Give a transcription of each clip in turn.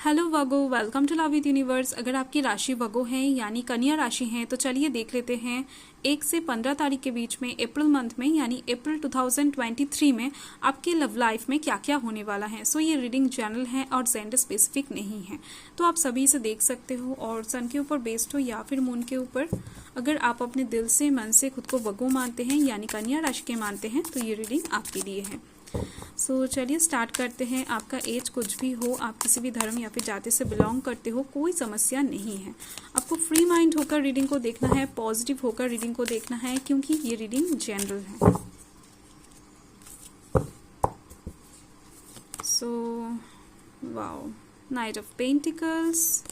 Hello Virgo, welcome to love with universe. अगर आपकी राशि वगो है यानी कन्या राशि है तो चलिए देख लेते हैं 1 से 15 तारीख के बीच में अप्रैल मंथ में यानी अप्रैल 2023 में आपके लव लाइफ में क्या क्या होने वाला है। सो ये रीडिंग जनरल है और जेंडर स्पेसिफिक नहीं है, तो आप सभी से देख सकते हो और सन के ऊपर बेस्ड हो या फिर मून के ऊपर। अगर आप अपने दिल से मन से खुद को वगो मानते हैं यानी कन्या राशि के मानते हैं तो ये रीडिंग आपके लिए है। सो चलिए स्टार्ट करते हैं। आपका एज कुछ भी हो, आप किसी भी धर्म या फिर जाति से बिलोंग करते हो, कोई समस्या नहीं है। आपको फ्री माइंड होकर रीडिंग को देखना है, पॉजिटिव होकर रीडिंग को देखना है, क्योंकि ये रीडिंग जनरल है। So wow, night of pentacles,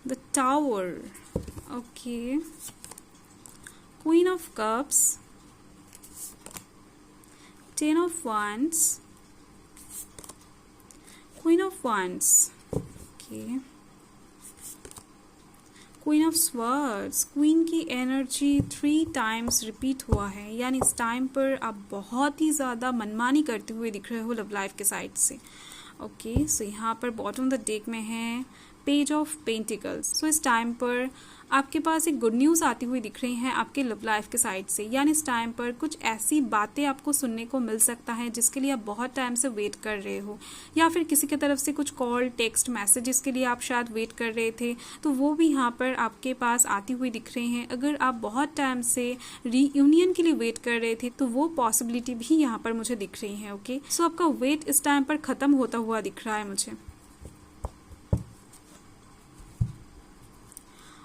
the tower, okay, queen of cups, 10 of Wands, Queen of Wands, okay, Queen of Swords। Queen की एनर्जी 3 टाइम्स रिपीट हुआ है, यानी इस टाइम पर आप बहुत ही ज़्यादा मनमानी करते हुए दिख रहे हो लव लाइफ के साइड से। ओके, सो यहाँ पर बॉटम द डेक में है पेज ऑफ पेंटिकल्स। सो इस टाइम पर आपके पास एक गुड न्यूज़ आती हुई दिख रही हैं आपके लव लाइफ के साइड से, यानी इस टाइम पर कुछ ऐसी बातें आपको सुनने को मिल सकता है जिसके लिए आप बहुत टाइम से वेट कर रहे हो, या फिर किसी की तरफ से कुछ कॉल, टेक्स्ट, मैसेजेस के लिए आप शायद वेट कर रहे थे, तो वो भी यहाँ पर आपके पास आती हुई दिख रही हैं। अगर आप बहुत टाइम से रीयूनियन के लिए वेट कर रहे थे तो वो पॉसिबिलिटी भी यहाँ पर मुझे दिख रही है। ओके, सो आपका वेट इस टाइम पर ख़त्म होता हुआ दिख रहा है मुझे।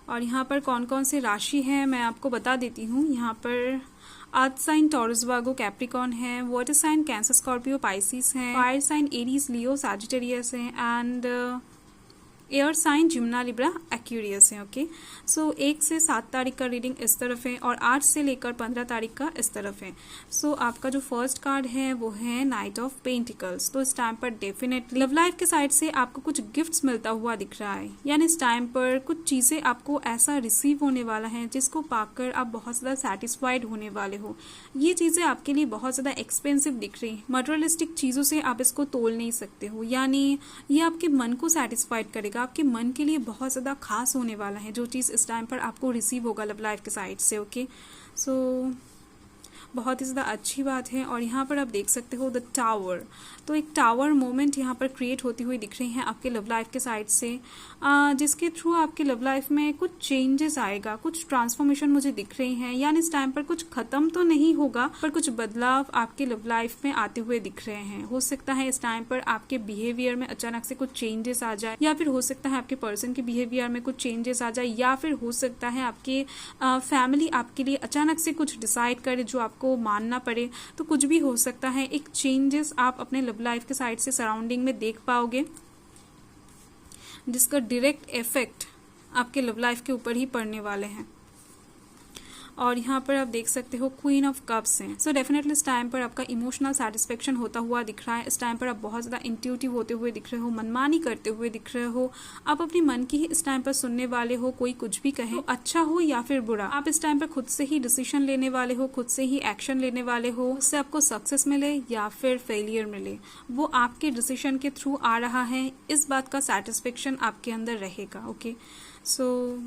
और यहाँ पर कौन कौन से राशि है मैं आपको बता देती हूँ। यहाँ पर earth sign Taurus Virgo Capricorn है, water sign Cancer Scorpio Pisces है, fire sign Aries Leo Sagittarius है, and air sign Gemini Libra Aquarius है। ओके, सो 1 से 7 तारीख का रीडिंग इस तरफ है और 8 से लेकर 15 तारीख का इस तरफ है। सो आपका जो फर्स्ट कार्ड है वो है नाइट ऑफ पेंटिकल्स। तो इस टाइम पर डेफिनेटली लव लाइफ के साइड से आपको कुछ गिफ्ट्स मिलता हुआ दिख रहा है, यानी इस टाइम पर कुछ चीज़ें आपको ऐसा रिसीव होने वाला है जिसको पाकर आप बहुत ज़्यादा सेटिस्फाइड होने वाले हो। ये चीज़ें आपके लिए बहुत ज़्यादा एक्सपेंसिव दिख रही हैं, मटेरियलिस्टिक चीज़ों से आप इसको तोल नहीं सकते हो, यानी ये आपके मन को सेटिस्फाइड करेगा, आपके मन के लिए बहुत ज़्यादा खास होने वाला है जो चीज़ इस टाइम पर आपको रिसीव होगा लव लाइफ के साइड से। ओके, सो बहुत ही ज़्यादा अच्छी बात है। और यहाँ पर आप देख सकते हो द टावर, तो एक टावर मोमेंट यहाँ पर क्रिएट होती हुई दिख रही हैं आपके लव लाइफ के साइड से, जिसके थ्रू आपके लव लाइफ में कुछ चेंजेस आएगा, कुछ ट्रांसफॉर्मेशन मुझे दिख रही हैं, यानी इस टाइम पर कुछ ख़त्म तो नहीं होगा पर कुछ बदलाव आपके लव लाइफ में आते हुए दिख रहे हैं। हो सकता है इस टाइम पर आपके बिहेवियर में अचानक से कुछ चेंजेस आ जाए, या फिर हो सकता है आपके पर्सन के बिहेवियर में कुछ चेंजेस आ जाए, या फिर हो सकता है आपके फैमिली आपके लिए अचानक से कुछ डिसाइड करे जो आपको मानना पड़े, तो कुछ भी हो सकता है। एक चेंजेस आप अपने लव लाइफ के साइड से सराउंडिंग में देख पाओगे जिसका डायरेक्ट इफेक्ट आपके लव लाइफ के ऊपर ही पड़ने वाले हैं। और यहाँ पर आप देख सकते हो क्वीन ऑफ कप्स हैं। सो डेफिनेटली इस टाइम पर आपका इमोशनल सेटिस्फेक्शन होता हुआ दिख रहा है। इस टाइम पर आप बहुत ज़्यादा इंट्यूटिव होते हुए दिख रहे हो, मनमानी करते हुए दिख रहे हो, आप अपने मन की ही इस टाइम पर सुनने वाले हो, कोई कुछ भी कहे, तो अच्छा हो या फिर बुरा, आप इस टाइम पर खुद से ही डिसीजन लेने वाले हो, खुद से ही एक्शन लेने वाले हो। उससे आपको सक्सेस मिले या फिर फेलियर मिले, वो आपके डिसीजन के थ्रू आ रहा है, इस बात का सेटिस्फेक्शन आपके अंदर रहेगा। ओके, सो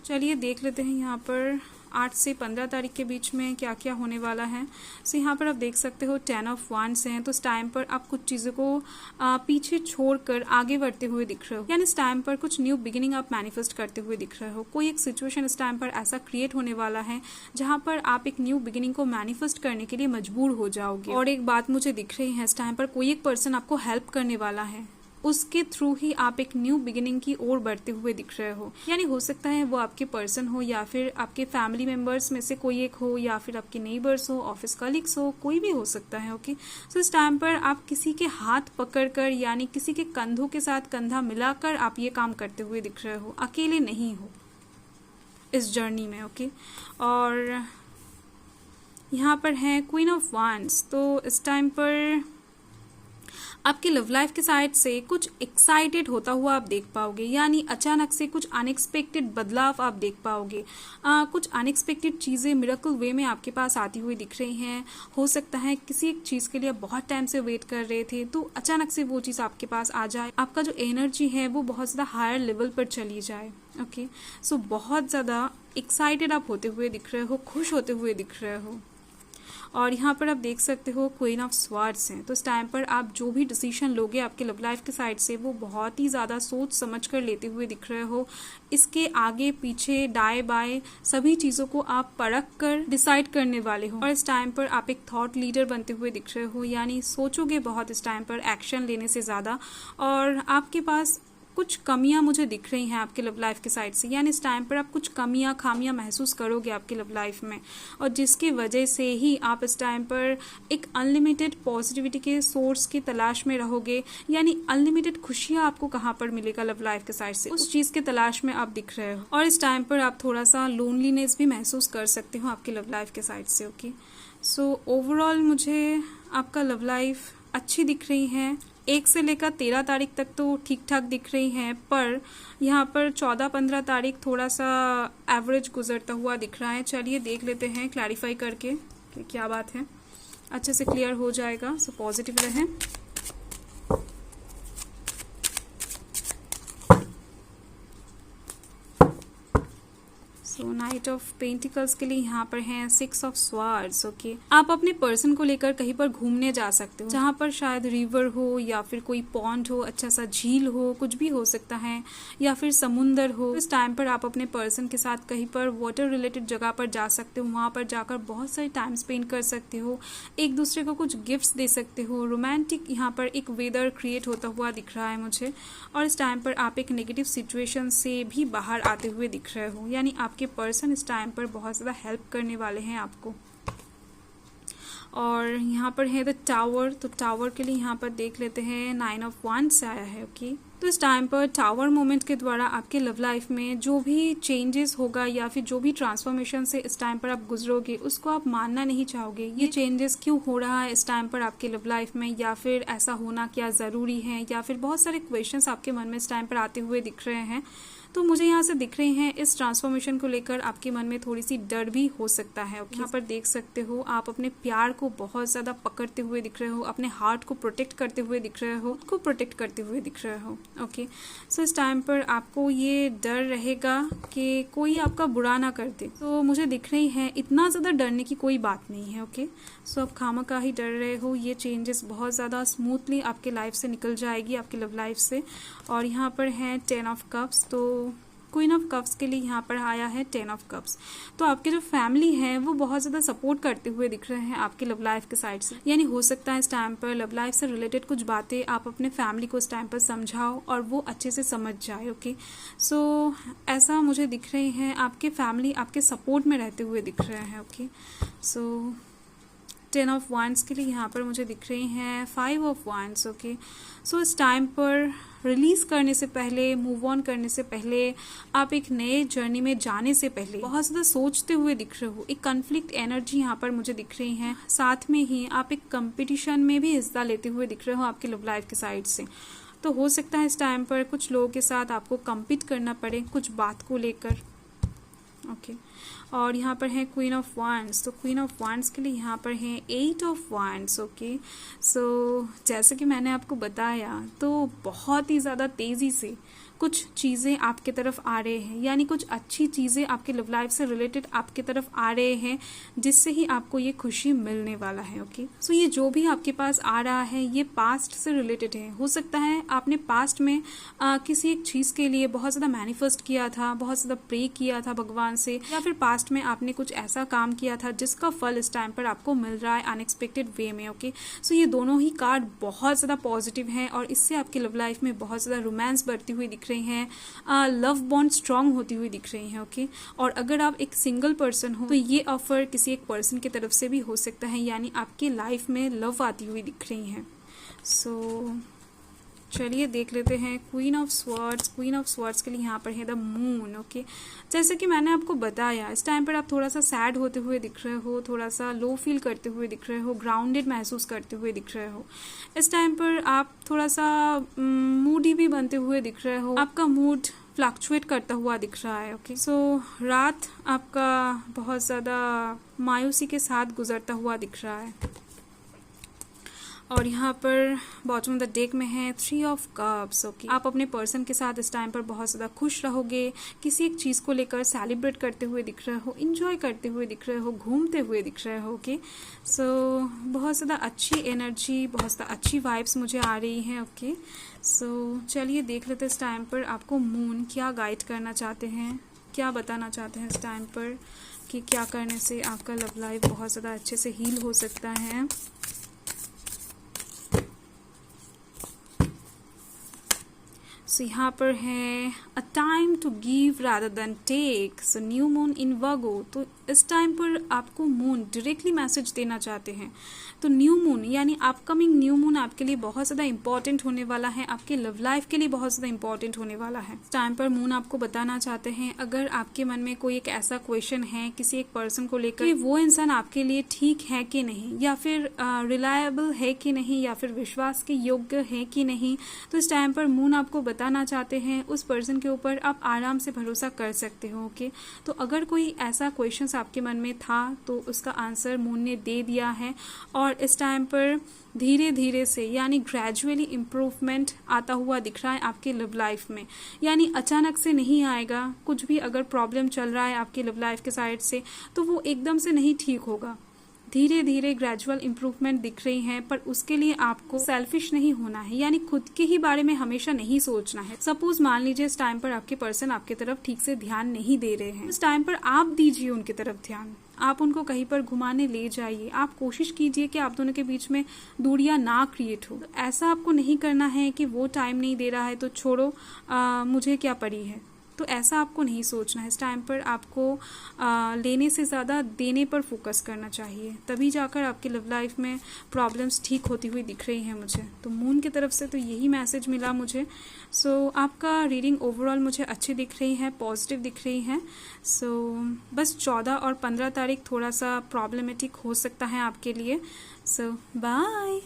चलिए देख लेते हैं यहाँ पर 8 से 15 तारीख के बीच में क्या क्या होने वाला है। सो यहाँ पर आप देख सकते हो 10 ऑफ वांड्स हैं, तो इस टाइम पर आप कुछ चीज़ों को पीछे छोड़कर आगे बढ़ते हुए दिख रहे हो, यानी इस टाइम पर कुछ न्यू बिगिनिंग आप मैनिफेस्ट करते हुए दिख रहे हो। कोई एक सिचुएशन इस टाइम पर ऐसा क्रिएट होने वाला है जहाँ पर आप एक न्यू बिगिनिंग को मैनिफेस्ट करने के लिए मजबूर हो जाओगे। और एक बात मुझे दिख रही है, इस टाइम पर कोई एक पर्सन आपको हेल्प करने वाला है, उसके थ्रू ही आप एक न्यू बिगिनिंग की ओर बढ़ते हुए दिख रहे हो। यानी हो सकता है वो आपके पर्सन हो, या फिर आपके फैमिली मेंबर्स में से कोई एक हो, या फिर आपके नेबर्स हो, ऑफिस कलीग्स हो, कोई भी हो सकता है। ओके, सो इस टाइम पर आप किसी के हाथ पकड़कर, यानी किसी के कंधों के साथ कंधा मिलाकर आप ये काम करते हुए दिख रहे हो, अकेले नहीं हो इस जर्नी में। ओके, और यहाँ पर है क्वीन ऑफ वांड्स, तो इस टाइम पर आपके लव लाइफ के साइड से कुछ एक्साइटेड होता हुआ आप देख पाओगे, यानी अचानक से कुछ अनएक्सपेक्टेड बदलाव आप देख पाओगे। कुछ अनएक्सपेक्टेड चीज़ें मिरेकल वे में आपके पास आती हुई दिख रही हैं। हो सकता है किसी एक चीज़ के लिए बहुत टाइम से वेट कर रहे थे, तो अचानक से वो चीज़ आपके पास आ जाए, आपका जो एनर्जी है वो बहुत ज़्यादा हायर लेवल पर चली जाए। ओके, सो बहुत ज़्यादा एक्साइटेड आप होते हुए दिख रहे हो, खुश होते हुए दिख रहे हो। और यहाँ पर आप देख सकते हो क्वीन ऑफ स्वार्ड्स हैं, तो इस टाइम पर आप जो भी डिसीजन लोगे आपके लव लाइफ के साइड से वो बहुत ही ज़्यादा सोच समझ कर लेते हुए दिख रहे हो। इसके आगे पीछे दाएं बाएं सभी चीज़ों को आप परख कर डिसाइड करने वाले हो। और इस टाइम पर आप एक थॉट लीडर बनते हुए दिख रहे हो, यानी सोचोगे बहुत इस टाइम पर एक्शन लेने से ज़्यादा। और आपके पास कुछ कमियां मुझे दिख रही हैं आपके लव लाइफ के साइड से, यानी इस टाइम पर आप कुछ कमियां खामियां महसूस करोगे आपके लव लाइफ में, और जिसकी वजह से ही आप इस टाइम पर एक अनलिमिटेड पॉजिटिविटी के सोर्स की तलाश में रहोगे। यानी अनलिमिटेड खुशियां आपको कहाँ पर मिलेगा लव लाइफ के साइड से, उस चीज़ के तलाश में आप दिख रहे हो। और इस टाइम पर आप थोड़ा सा लोनलीनेस भी महसूस कर सकते हो आपके लव लाइफ के साइड से। ओके, सो ओवरऑल मुझे आपका लव लाइफ अच्छी दिख रही है। 1 से लेकर 13 तारीख तक तो ठीक ठाक दिख रही हैं, पर यहाँ पर 14-15 तारीख थोड़ा सा एवरेज गुजरता हुआ दिख रहा है। चलिए देख लेते हैं क्लैरिफाई करके कि क्या बात है, अच्छे से क्लियर हो जाएगा। सो पॉजिटिव रहें। सो नाइट ऑफ पेंटिकल्स के लिए यहाँ पर हैं 6 ऑफ स्वार्ड्स। ओके, आप अपने पर्सन को लेकर कहीं पर घूमने जा सकते हो, जहाँ पर शायद रिवर हो या फिर कोई पॉन्ड हो, अच्छा सा झील हो, कुछ भी हो सकता है, या फिर समुंदर हो। इस टाइम पर आप अपने पर्सन के साथ कहीं पर वाटर रिलेटेड जगह पर जा सकते हो, वहाँ पर जाकर बहुत सारे टाइम स्पेंड कर सकते हो, एक दूसरे को कुछ गिफ्ट्स दे सकते हो। रोमांटिक यहाँ पर एक वेदर क्रिएट होता हुआ दिख रहा है मुझे। और इस टाइम पर आप एक नेगेटिव सिचुएशन से भी बाहर आते हुए दिख रहे हो, यानी आपके पर्सन इस टाइम पर बहुत ज़्यादा हेल्प करने वाले हैं आपको। और यहाँ पर है द टावर, तो टावर के लिए यहाँ पर देख लेते हैं 9 ऑफ वांड्स आया है। ओके, तो इस टाइम पर टावर मोमेंट के द्वारा आपके लव लाइफ में जो भी चेंजेस होगा या फिर जो भी ट्रांसफॉर्मेशन से इस टाइम पर आप गुजरोगे, उसको आप मानना नहीं चाहोगे। ये चेंजेस क्यों हो रहा है इस टाइम पर आपके लव लाइफ में, या फिर ऐसा होना क्या ज़रूरी है, या फिर बहुत सारे क्वेश्चंस आपके मन में इस टाइम पर आते हुए दिख रहे हैं। तो मुझे यहाँ से दिख रहे हैं इस ट्रांसफॉर्मेशन को लेकर आपके मन में थोड़ी सी डर भी हो सकता है। यहाँ पर देख सकते हो आप अपने प्यार को बहुत ज़्यादा पकड़ते हुए दिख रहे हो, अपने हार्ट को प्रोटेक्ट करते हुए दिख रहे हो, खुद को प्रोटेक्ट करते हुए दिख रहे हो। ओके, सो इस टाइम पर आपको ये डर रहेगा कि कोई आपका बुरा ना कर दे। तो मुझे दिख रही है इतना ज़्यादा डरने की कोई बात नहीं है। ओके, सो आप खामखा ही डर रहे हो। ये चेंजेस बहुत ज़्यादा स्मूथली आपके लाइफ से निकल जाएगी, आपके लव लाइफ से। और यहाँ पर है 10 ऑफ कप्स, तो क्वीन ऑफ कप्स के लिए यहाँ पर आया है 10 ऑफ कप्स। तो आपके जो फैमिली है वो बहुत ज़्यादा सपोर्ट करते हुए दिख रहे हैं आपके लव लाइफ के साइड से। यानी हो सकता है इस टाइम पर लव लाइफ से रिलेटेड कुछ बातें आप अपने फैमिली को इस टाइम पर समझाओ और वो अच्छे से समझ जाए। ओके, सो ऐसा मुझे दिख रहे हैं, आपके फैमिली आपके सपोर्ट में रहते हुए दिख रहे हैं। ओके, सो 10 ऑफ वांड्स के लिए यहाँ पर मुझे दिख रही हैं 5 ऑफ वांड्स। ओके, सो इस टाइम पर रिलीज करने से पहले, मूव ऑन करने से पहले, आप एक नए जर्नी में जाने से पहले बहुत ज़्यादा सोचते हुए दिख रहे हो। एक कॉन्फ्लिक्ट एनर्जी यहाँ पर मुझे दिख रही है। साथ में ही आप एक कंपटीशन में भी हिस्सा लेते हुए दिख रहे हो आपके लव लाइफ के साइड से। तो हो सकता है इस टाइम पर कुछ लोगों के साथ आपको कम्पीट करना पड़े कुछ बात को लेकर। ओके, और यहाँ पर है क्वीन ऑफ वांड्स, तो क्वीन ऑफ वांड्स के लिए यहाँ पर है 8 ऑफ वांड्स। ओके, सो जैसे कि मैंने आपको बताया, तो बहुत ही ज़्यादा तेज़ी से कुछ चीज़ें आपके तरफ आ रहे हैं, यानी कुछ अच्छी चीज़ें आपके लव लाइफ से रिलेटेड आपके तरफ आ रहे हैं, जिससे ही आपको ये खुशी मिलने वाला है। ओके, सो ये जो भी आपके पास आ रहा है ये पास्ट से रिलेटेड है। हो सकता है आपने पास्ट में किसी एक चीज़ के लिए बहुत ज़्यादा मैनिफेस्ट किया था, बहुत ज़्यादा प्रे किया था भगवान से, या फिर पास्ट में आपने कुछ ऐसा काम किया था जिसका फल इस टाइम पर आपको मिल रहा है अनएक्सपेक्टेड वे में। ओके, सो ये दोनों ही कार्ड बहुत ज़्यादा पॉजिटिव हैं और इससे आपकी लव लाइफ में बहुत ज़्यादा रोमांस बढ़ती हुई दिख रही हैं, लव बॉन्ड स्ट्रांग होती हुई दिख रही हैं। ओके, और अगर आप एक सिंगल पर्सन हो तो ये ऑफर किसी एक पर्सन की तरफ से भी हो सकता है, यानी आपकी लाइफ में लव आती हुई दिख रही हैं। सो चलिए देख लेते हैं queen of swords. Queen of swords के लिए यहाँ पर है द मून। ओके, जैसे कि मैंने आपको बताया, इस टाइम पर आप थोड़ा सा सैड होते हुए दिख रहे हो, थोड़ा सा लो फील करते हुए दिख रहे हो, ग्राउंडेड महसूस करते हुए दिख रहे हो। इस टाइम पर आप थोड़ा सा मूडी भी बनते हुए दिख रहे हो, आपका मूड फ्लक्चुएट करता हुआ दिख रहा है। ओके, सो रात आपका बहुत ज़्यादा मायूसी के साथ गुजरता हुआ दिख रहा है। और यहाँ पर बॉटम ऑफ द डेक में है 3 ऑफ कप्स। ओके, आप अपने पर्सन के साथ इस टाइम पर बहुत ज़्यादा खुश रहोगे, किसी एक चीज़ को लेकर सेलिब्रेट करते हुए दिख रहे हो, इंजॉय करते हुए दिख रहे हो, घूमते हुए दिख रहे हो। ओके, सो बहुत ज़्यादा अच्छी एनर्जी, बहुत ज़्यादा अच्छी वाइब्स मुझे आ रही हैं। ओके, सो चलिए देख लेते हैं इस टाइम पर आपको मून क्या गाइड करना चाहते हैं, क्या बताना चाहते हैं इस टाइम पर कि क्या करने से आपका लव लाइफ बहुत ज़्यादा अच्छे से हील हो सकता है। सो यहाँ पर है a time to give rather than take. So new moon in Virgo, तो इस टाइम पर आपको मून डायरेक्टली मैसेज देना चाहते हैं। तो न्यू मून यानी अपकमिंग न्यू मून आपके लिए बहुत ज़्यादा इंपॉर्टेंट होने वाला है, आपके लव लाइफ के लिए बहुत ज़्यादा इंपॉर्टेंट होने वाला है। इस टाइम पर मून आपको बताना चाहते हैं, अगर आपके मन में कोई एक ऐसा क्वेश्चन है किसी एक पर्सन को लेकर कि वो इंसान आपके लिए ठीक है कि नहीं, या फिर रिलायबल है कि नहीं, या फिर विश्वास के योग्य है कि नहीं, तो इस टाइम पर मून आपको बताना चाहते हैं उस पर्सन के ऊपर आप आराम से भरोसा कर सकते हो। ओके, तो अगर कोई ऐसा क्वेश्चन आपके मन में था तो उसका आंसर मून ने दे दिया है, और इस टाइम पर धीरे धीरे से यानी ग्रेजुअली इम्प्रूवमेंट आता हुआ दिख रहा है आपके लव लाइफ में। यानी अचानक से नहीं आएगा, कुछ भी अगर प्रॉब्लम चल रहा है आपके लव लाइफ के साइड से तो वो एकदम से नहीं ठीक होगा, धीरे धीरे ग्रेजुअल इम्प्रूवमेंट दिख रही है। पर उसके लिए आपको सेल्फिश नहीं होना है, यानी खुद के ही बारे में हमेशा नहीं सोचना है। सपोज मान लीजिए इस टाइम पर आपके पर्सन आपके तरफ ठीक से ध्यान नहीं दे रहे हैं, इस टाइम पर आप दीजिए उनकी तरफ ध्यान, आप उनको कहीं पर घुमाने ले जाइए, आप कोशिश कीजिए कि आप दोनों के बीच में दूरियां ना क्रिएट हो। तो ऐसा आपको नहीं करना है कि वो टाइम नहीं दे रहा है तो छोड़ो, मुझे क्या पड़ी है, तो ऐसा आपको नहीं सोचना है। इस टाइम पर आपको लेने से ज़्यादा देने पर फोकस करना चाहिए, तभी जाकर आपकी लव लाइफ में प्रॉब्लम्स ठीक होती हुई दिख रही हैं मुझे। तो मून की तरफ से तो यही मैसेज मिला मुझे। सो आपका रीडिंग ओवरऑल मुझे अच्छी दिख रही है, पॉजिटिव दिख रही है। सो बस 14 और 15 तारीख थोड़ा सा प्रॉब्लमेटिक हो सकता है आपके लिए। सो बाय।